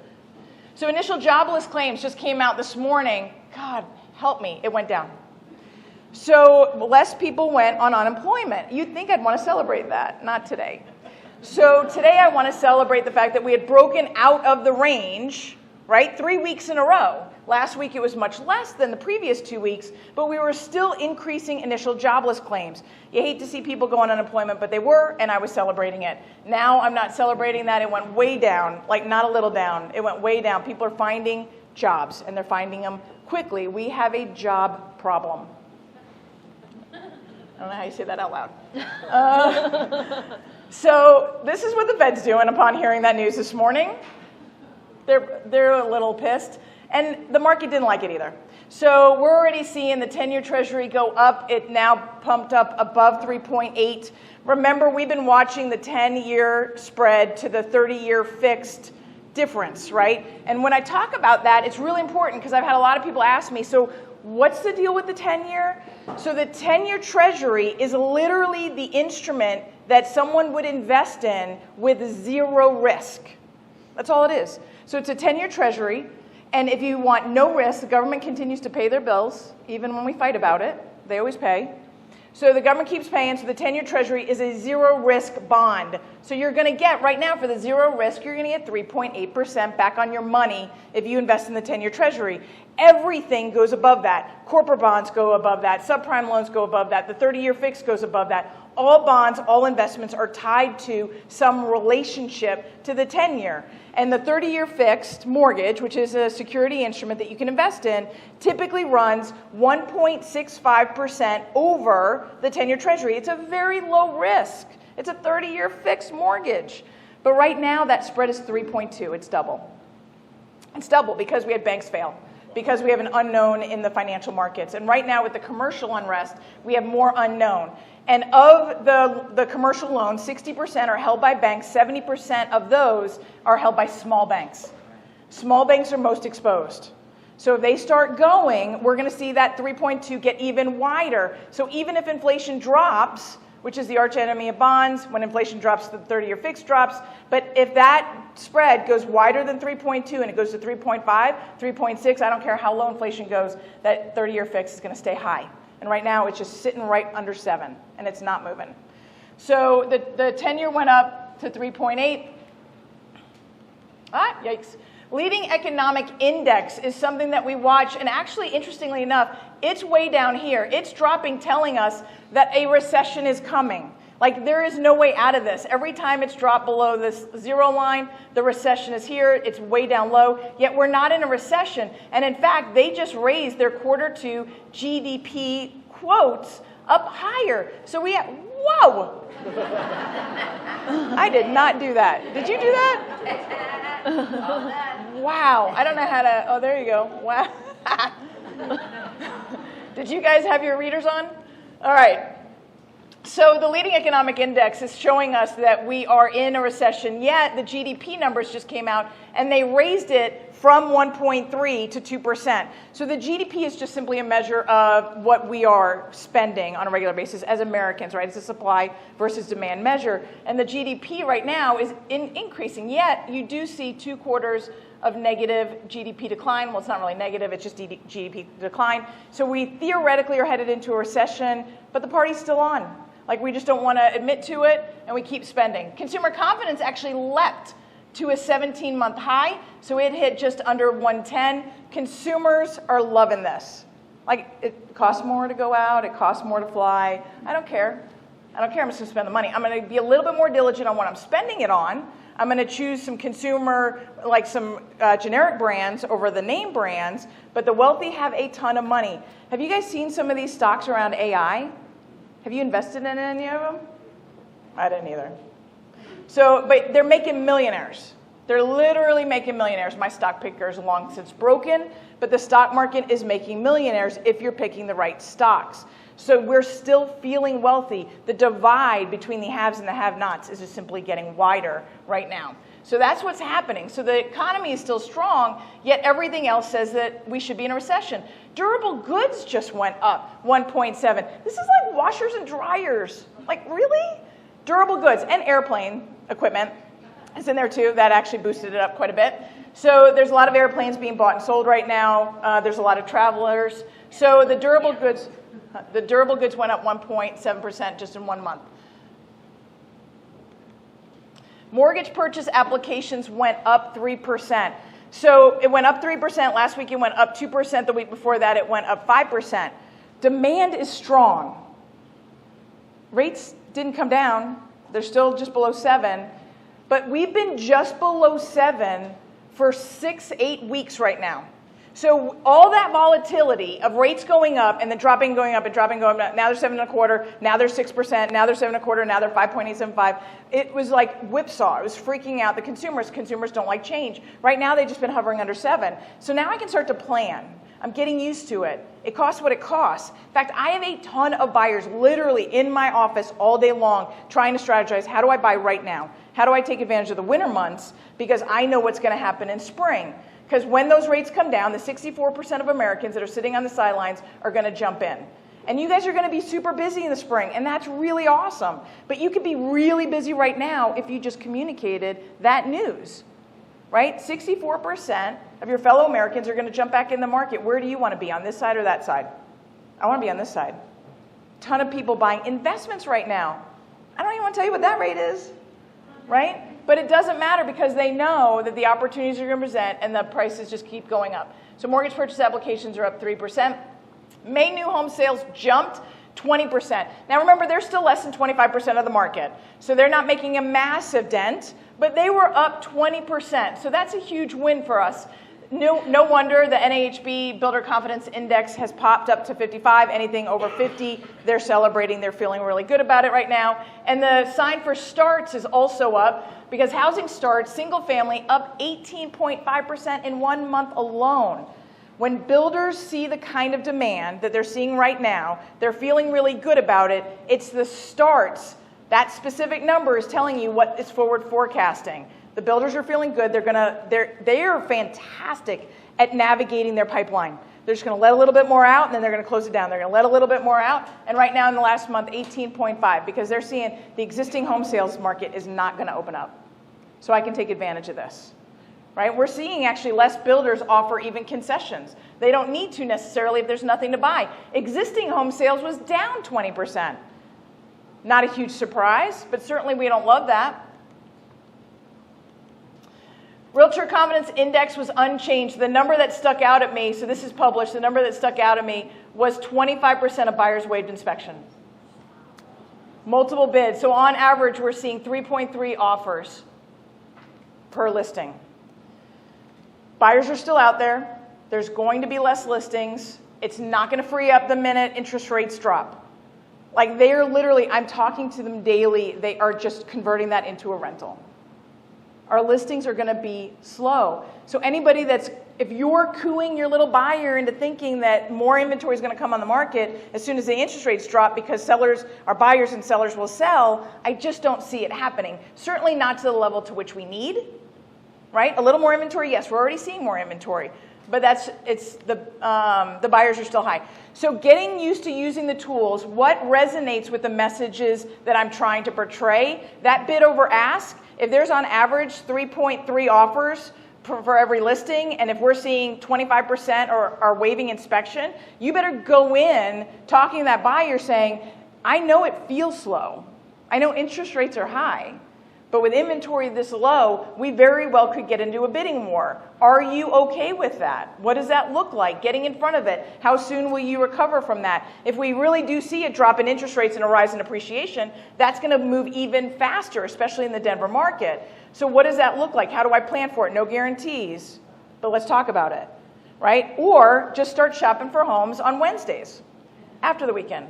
So initial jobless claims just came out this morning. God, help me, it went down. So less people went on unemployment. You'd think I'd want to celebrate that, not today. So today I want to celebrate the fact that we had broken out of the range, right? 3 weeks in a row. Last week it was much less than the previous 2 weeks, but we were still increasing initial jobless claims. You hate to see people go on unemployment, but they were, and I was celebrating it. Now I'm not celebrating that. It went way down, like not a little down. It went way down. People are finding jobs, and they're finding them quickly. We have a job problem. I don't know how you say that out loud. So this is what the Fed's doing upon hearing that news this morning. They're a little pissed. And the market didn't like it either. So we're already seeing the 10-year Treasury go up. It now pumped up above 3.8. Remember, we've been watching the 10-year spread to the 30-year fixed difference, right? And when I talk about that, it's really important because I've had a lot of people ask me, so what's the deal with the 10-year? So the 10-year Treasury is literally the instrument that someone would invest in with zero risk. That's all it is. So it's a 10-year Treasury. And if you want no risk, the government continues to pay their bills, even when we fight about it. They always pay. So the government keeps paying, so the 10-year Treasury is a zero-risk bond. So you're going to get, right now, for the zero risk, you're going to get 3.8% back on your money if you invest in the 10-year Treasury. Everything goes above that. Corporate bonds go above that. Subprime loans go above that. The 30-year fix goes above that. All bonds, all investments are tied to some relationship to the 10-year. And the 30-year fixed mortgage, which is a security instrument that you can invest in, typically runs 1.65% over the 10-year Treasury. It's a very low risk. It's a 30-year fixed mortgage. But right now, that spread is 3.2. It's double. It's double because we had banks fail, because we have an unknown in the financial markets. And right now, with the commercial unrest, we have more unknown. And of the commercial loans, 60% are held by banks. 70% of those are held by small banks. Small banks are most exposed. So if they start going, we're going to see that 3.2 get even wider. So even if inflation drops, which is the arch enemy of bonds, when inflation drops, the 30-year fix drops. But if that spread goes wider than 3.2 and it goes to 3.5, 3.6, I don't care how low inflation goes, that 30-year fix is going to stay high. And right now, it's just sitting right under 7, and it's not moving. So the 10-year went up to 3.8. Yikes. Leading economic index is something that we watch, and actually, interestingly enough, it's way down here. It's dropping, telling us that a recession is coming. Like, there is no way out of this. Every time it's dropped below this zero line, the recession is here. It's way down low, yet we're not in a recession. And in fact, they just raised their Q2 GDP quotes up higher. So we have, whoa! I did not do that. Did you do that? Wow. I don't know how to, oh, there you go. Wow. Did you guys have your readers on? All right. So the leading economic index is showing us that we are in a recession, yet the GDP numbers just came out and they raised it from 1.3 to 2%. So the GDP is just simply a measure of what we are spending on a regular basis as Americans, right? It's a supply versus demand measure. And the GDP right now is increasing, yet you do see 2 quarters of negative GDP decline. Well, it's not really negative, it's just GDP decline. So we theoretically are headed into a recession, but the party's still on. Like, we just don't want to admit to it, and we keep spending. Consumer confidence actually leapt to a 17-month high, so it hit just under 110. Consumers are loving this. Like, it costs more to go out, it costs more to fly. I don't care. I don't care, I'm just going to spend the money. I'm going to be a little bit more diligent on what I'm spending it on. I'm going to choose some consumer, like some generic brands over the name brands, but the wealthy have a ton of money. Have you guys seen some of these stocks around AI? Have you invested in any of them? I didn't either. So, but they're making millionaires. They're literally making millionaires. My stock picker is long since broken, but the stock market is making millionaires if you're picking the right stocks. So we're still feeling wealthy. The divide between the haves and the have-nots is just simply getting wider right now. So that's what's happening. So the economy is still strong, yet everything else says that we should be in a recession. Durable goods just went up 1.7. This is like washers and dryers. Like, really? Durable goods and airplane equipment is in there too. That actually boosted it up quite a bit. So there's a lot of airplanes being bought and sold right now. There's a lot of travelers. So the durable goods went up 1.7% just in 1 month. Mortgage purchase applications went up 3%. So it went up 3%. Last week it went up 2%. The week before that it went up 5%. Demand is strong. Rates didn't come down. They're still just below 7. But we've been just below 7 for 6-8 weeks right now. So all that volatility of rates going up and then dropping, going up, and dropping, going up. Now they're 7.25. Now they're 6%. Now they're 7.25. Now they're 5.875. It was like whipsaw. It was freaking out the consumers. Consumers don't like change. Right now they've just been hovering under 7. So now I can start to plan. I'm getting used to it. It costs what it costs. In fact, I have a ton of buyers literally in my office all day long trying to strategize. How do I buy right now? How do I take advantage of the winter months? Because I know what's going to happen in spring. Because when those rates come down, the 64% of Americans that are sitting on the sidelines are going to jump in. And you guys are going to be super busy in the spring, and that's really awesome. But you could be really busy right now if you just communicated that news, right? 64% of your fellow Americans are going to jump back in the market. Where do you want to be, on this side or that side? I want to be on this side. Ton of people buying investments right now. I don't even want to tell you what that rate is, right? But it doesn't matter because they know that the opportunities are going to present and the prices just keep going up. So mortgage purchase applications are up 3%. May new home sales jumped 20%. Now remember, they're still less than 25% of the market. So they're not making a massive dent, but they were up 20%. So that's a huge win for us. No wonder the NAHB Builder Confidence Index has popped up to 55. Anything over 50, they're celebrating. They're feeling really good about it right now. And the sign for starts is also up because housing starts, single family, up 18.5% in 1 month alone. When builders see the kind of demand that they're seeing right now, they're feeling really good about it. It's the starts. That specific number is telling you what is forward forecasting. The builders are feeling good. They are fantastic at navigating their pipeline. They're just going to let a little bit more out, and then they're going to close it down. They're going to let a little bit more out. And right now in the last month, 18.5, because they're seeing the existing home sales market is not going to open up. So I can take advantage of this. Right? We're seeing actually less builders offer even concessions. They don't need to necessarily if there's nothing to buy. Existing home sales was down 20%. Not a huge surprise, but certainly we don't love that. Realtor Confidence Index was unchanged. The number that stuck out at me, so this is published, the number that stuck out at me was 25% of buyers waived inspection. Multiple bids. So on average, we're seeing 3.3 offers per listing. Buyers are still out there. There's going to be less listings. It's not going to free up the minute interest rates drop. Like they are literally, I'm talking to them daily, they are just converting that into a rental. Our listings are going to be slow. So anybody that's, if you're cooing your little buyer into thinking that more inventory is going to come on the market as soon as the interest rates drop because sellers, our buyers and sellers will sell, I just don't see it happening. Certainly not to the level to which we need, right? A little more inventory, yes, we're already seeing more inventory. But the buyers are still high. So getting used to using the tools, what resonates with the messages that I'm trying to portray, that bid over ask, if there's on average 3.3 offers for every listing, and if we're seeing 25% are waiving inspection, you better go in talking to that buyer saying, I know it feels slow. I know interest rates are high. But with inventory this low, we very well could get into a bidding war. Are you okay with that? What does that look like? Getting in front of it. How soon will you recover from that? If we really do see a drop in interest rates and a rise in appreciation, that's going to move even faster, especially in the Denver market. So what does that look like? How do I plan for it? No guarantees, but let's talk about it, right? Or just start shopping for homes on Wednesdays after the weekend.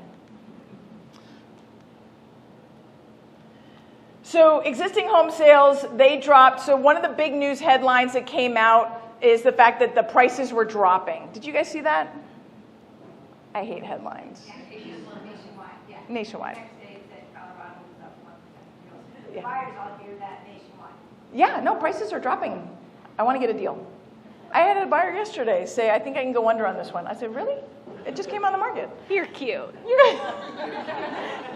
So existing home sales, they dropped. So one of the big news headlines that came out is the fact that the prices were dropping. Did you guys see that? I hate headlines. Yeah, nationwide. Yeah. Nationwide. Next day it said Colorado was up 1%. Yeah. Buyers all hear that nationwide. Yeah, no, prices are dropping. I want to get a deal. I had a buyer yesterday say, I think I can go under on this one. I said, really? It just came on the market. You're cute.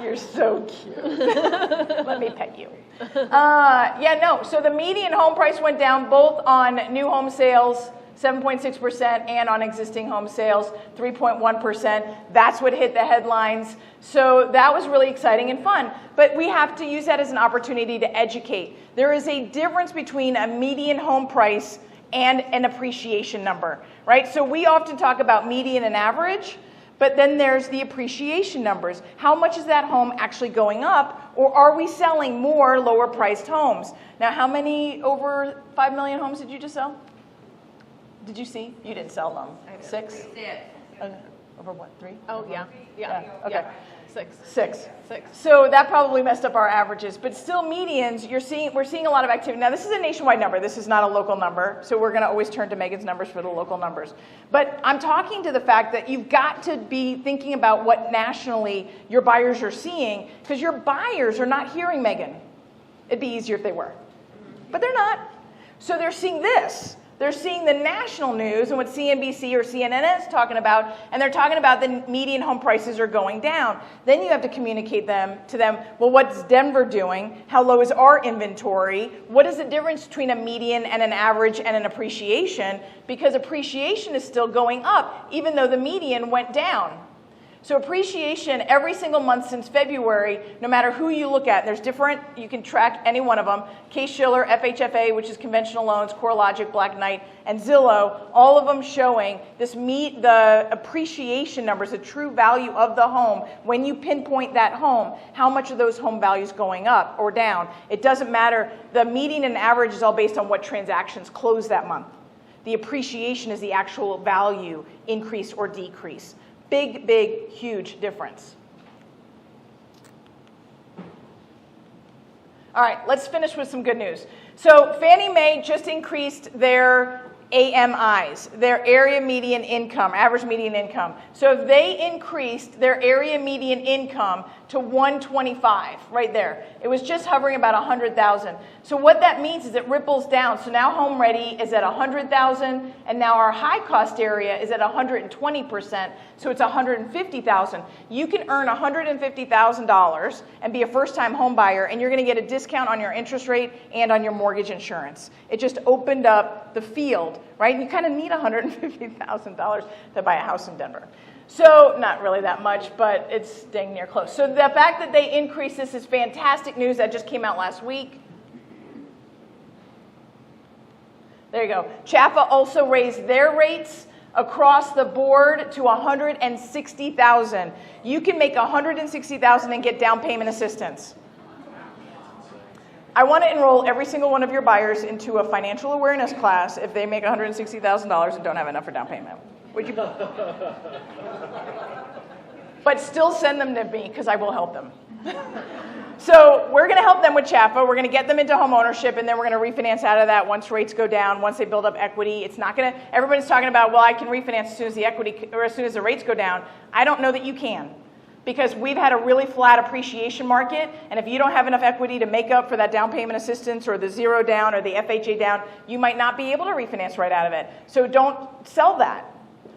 You're so cute. Let me pet you. Yeah, no. So the median home price went down both on new home sales, 7.6%, and on existing home sales, 3.1%. That's what hit the headlines. So that was really exciting and fun. But we have to use that as an opportunity to educate. There is a difference between a median home price and an appreciation number, right? So we often talk about median and average, but then there's the appreciation numbers. How much is that home actually going up, or are we selling more lower priced homes? Now, how many over 5 million homes did you just sell? Did you see? You didn't sell them. 6? Okay. Over what, 3? Oh, yeah. Okay. Yeah. 6. 6. So that probably messed up our averages, but still medians, we're seeing a lot of activity. Now this is a nationwide number, this is not a local number, so we're gonna always turn to Megan's numbers for the local numbers. But I'm talking to the fact that you've got to be thinking about what nationally your buyers are seeing, because your buyers are not hearing Megan. It'd be easier if they were, but they're not. So they're seeing this. They're seeing the national news and what CNBC or CNN is talking about, and they're talking about the median home prices are going down. Then you have to communicate to them, well, what's Denver doing? How low is our inventory? What is the difference between a median and an average and an appreciation? Because appreciation is still going up, even though the median went down. So appreciation every single month since February, no matter who you look at, there's different, you can track any one of them, Case-Shiller, FHFA, which is conventional loans, CoreLogic, Black Knight, and Zillow, all of them showing the appreciation numbers, the true value of the home. When you pinpoint that home, how much are those home values going up or down? It doesn't matter. The median and average is all based on what transactions closed that month. The appreciation is the actual value increase or decrease. Big, big, huge difference. All right, let's finish with some good news. So Fannie Mae just increased their AMIs, their area median income, average median income. So if they increased their area median income to 125, right there. It was just hovering about 100,000. So what that means is it ripples down. So now Home Ready is at 100,000, and now our high cost area is at 120%, so it's 150,000. You can earn $150,000 and be a first-time home buyer, and you're gonna get a discount on your interest rate and on your mortgage insurance. It just opened up the field, right? You kind of need $150,000 to buy a house in Denver. So not really that much, but it's dang near close. So the fact that they increased this is fantastic news. That just came out last week. There you go. Chaffa also raised their rates across the board to $160,000. You can make $160,000 and get down payment assistance. I want to enroll every single one of your buyers into a financial awareness class if they make $160,000 and don't have enough for down payment. Would you? But still send them to me because I will help them. So we're going to help them with Chaffa. We're going to get them into home ownership, and then we're going to refinance out of that once rates go down, once they build up equity. It's not going to, everybody's talking about, well, I can refinance as soon as the equity, or as soon as the rates go down. I don't know that you can, because we've had a really flat appreciation market, and if you don't have enough equity to make up for that down payment assistance or the zero down or the FHA down, you might not be able to refinance right out of it. So don't sell that.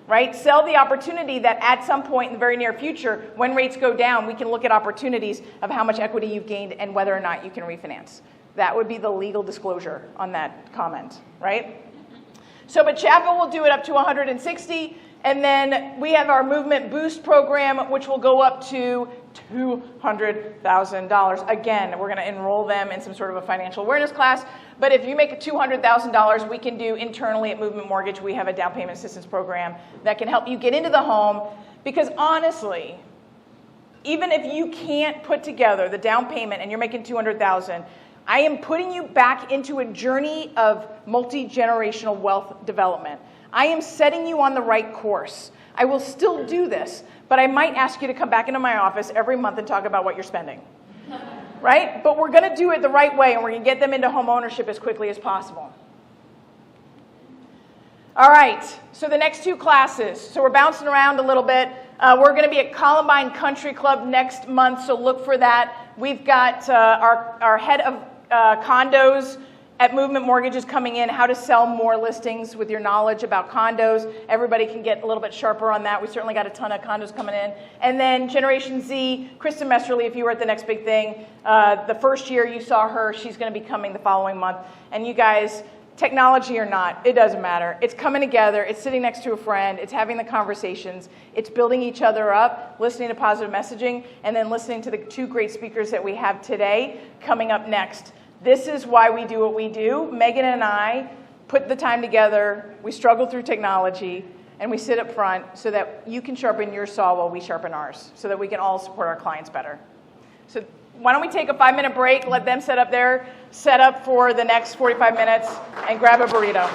Right? Sell the opportunity that at some point in the very near future, when rates go down, we can look at opportunities of how much equity you've gained and whether or not you can refinance. That would be the legal disclosure on that comment, right? So, but Chaffa will do it up to 160, and then we have our Movement Boost program, which will go up to $200,000. Again, we're going to enroll them in some sort of a financial awareness class. But if you make $200,000, we can do internally at Movement Mortgage, we have a down payment assistance program that can help you get into the home. Because honestly, even if you can't put together the down payment and you're making $200,000, I am putting you back into a journey of multi-generational wealth development. I am setting you on the right course. I will still do this, but I might ask you to come back into my office every month and talk about what you're spending. Right? But we're going to do it the right way, and we're going to get them into home ownership as quickly as possible. All right, so the next two classes. So we're bouncing around a little bit. We're going to be at Columbine Country Club next month, so look for that. We've got our head of condos at Movement Mortgage is coming in, how to sell more listings with your knowledge about condos. Everybody can get a little bit sharper on that. We certainly got a ton of condos coming in. And then Generation Z, Kristen Mesterly, if you were at the Next Big Thing, the first year you saw her, she's going to be coming the following month. And you guys, technology or not, it doesn't matter. It's coming together. It's sitting next to a friend. It's having the conversations. It's building each other up, listening to positive messaging, and then listening to the two great speakers that we have today coming up next. This is why we do what we do. Megan and I put the time together. We struggle through technology, and we sit up front so that you can sharpen your saw while we sharpen ours, so that we can all support our clients better. So why don't we take a 5-minute break, let them set up their setup for the next 45 minutes, and grab a burrito.